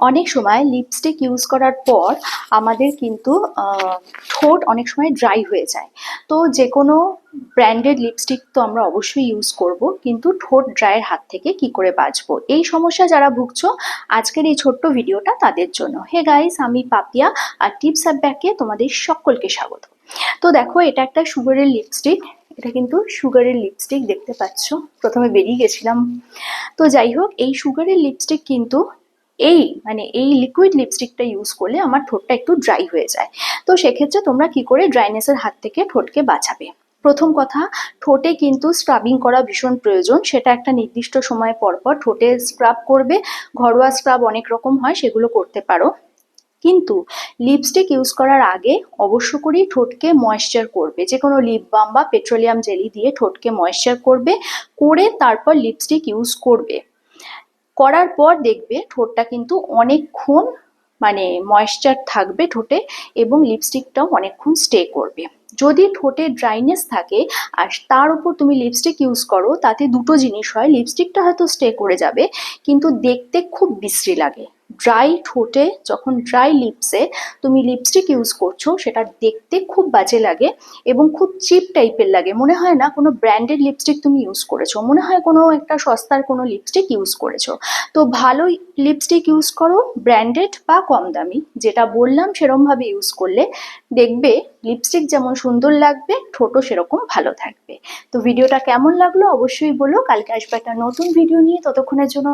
অনেক সময় lipstick use করার পর আমাদের কিন্তু ঠোঁট অনেক সময় ড্রাই হয়ে যায়। তো যে কোনো ব্র্যান্ডেড লিপস্টিক তো আমরা অবশ্যই ইউজ করব, কিন্তু ঠোঁট ড্রাইয়ের হাত থেকে কি করে বাঁচবো, এই সমস্যা যারা ভুগছো আজকের এই ছোট্ট ভিডিওটা তাদের জন্য। হে গাইস, আমি পাপিয়া আর টিপস অ্যাপ ব্যাকে তোমাদের সকলকে স্বাগত। তো দেখো, এটা একটা সুগারের লিপস্টিক। এটা কিন্তু সুগারের লিপস্টিক, দেখতে পাচ্ছ। প্রথমে বেরিয়ে গেছিলাম। তো যাই হোক, এই সুগারের লিপস্টিক কিন্তু এই লিকুইড লিপস্টিকটা ইউজ করলে আমার ঠোঁটটা একটু ড্রাই হয়ে যায়। তো সেক্ষেত্রে তোমরা কি করে ড্রাইনেসের হাত থেকে ঠোঁটকে বাঁচাবে? প্রথম কথা, ঠোঁটে কিন্তু স্ক্রাবিং করা ভীষণ প্রয়োজন। সেটা একটা নির্দিষ্ট সময় পর পর ঠোঁটে স্ক্রাব করবে। ঘরোয়া স্ক্রাব অনেক রকম হয়, সেগুলো করতে পারো। কিন্তু লিপস্টিক ইউজ করার আগে অবশ্য করেই ঠোঁটকে ময়েশ্চার করবে। যে কোনো লিপ বাম বা পেট্রোলিয়াম জেলি দিয়ে ঠোঁটকে ময়েশ্চার করবে, করে তারপর লিপস্টিক ইউজ করবে। করার পর দেখবে ঠোঁটটা কিন্তু অনেকক্ষণ ময়েশ্চার থাকবে ঠোঁটে, এবং লিপস্টিকটাও অনেকক্ষণ স্টে করবে। যদি ঠোঁটে ড্রাইনেস থাকে আর তার উপর তুমি লিপস্টিক ইউজ করো, তাতে দুটো জিনিস হয়। লিপস্টিকটা হয়তো স্টে করে যাবে, কিন্তু দেখতে খুব বিশ্রী লাগে। ড্রাই ঠোঁটে, যখন ড্রাই লিপসে তুমি লিপস্টিক ইউজ করছো, সেটা দেখতে খুব বাজে লাগে এবং খুব চিপ টাইপের লাগে। মনে হয় না কোনো ব্র্যান্ডেড লিপস্টিক তুমি ইউজ করেছো, মনে হয় কোনো একটা সস্তার কোনো লিপস্টিক ইউজ করেছো। তো ভালো লিপস্টিক ইউজ করো, ব্র্যান্ডেড বা কম দামি, যেটা বললাম সেরকমভাবে ইউজ করলে দেখবে লিপস্টিক যেমন সুন্দর লাগবে, ঠোঁটও সেরকম ভালো থাকবে। তো ভিডিওটা কেমন লাগলো অবশ্যই বলো। কালকে আসবে একটা নতুন ভিডিও নিয়ে, ততক্ষণের জন্য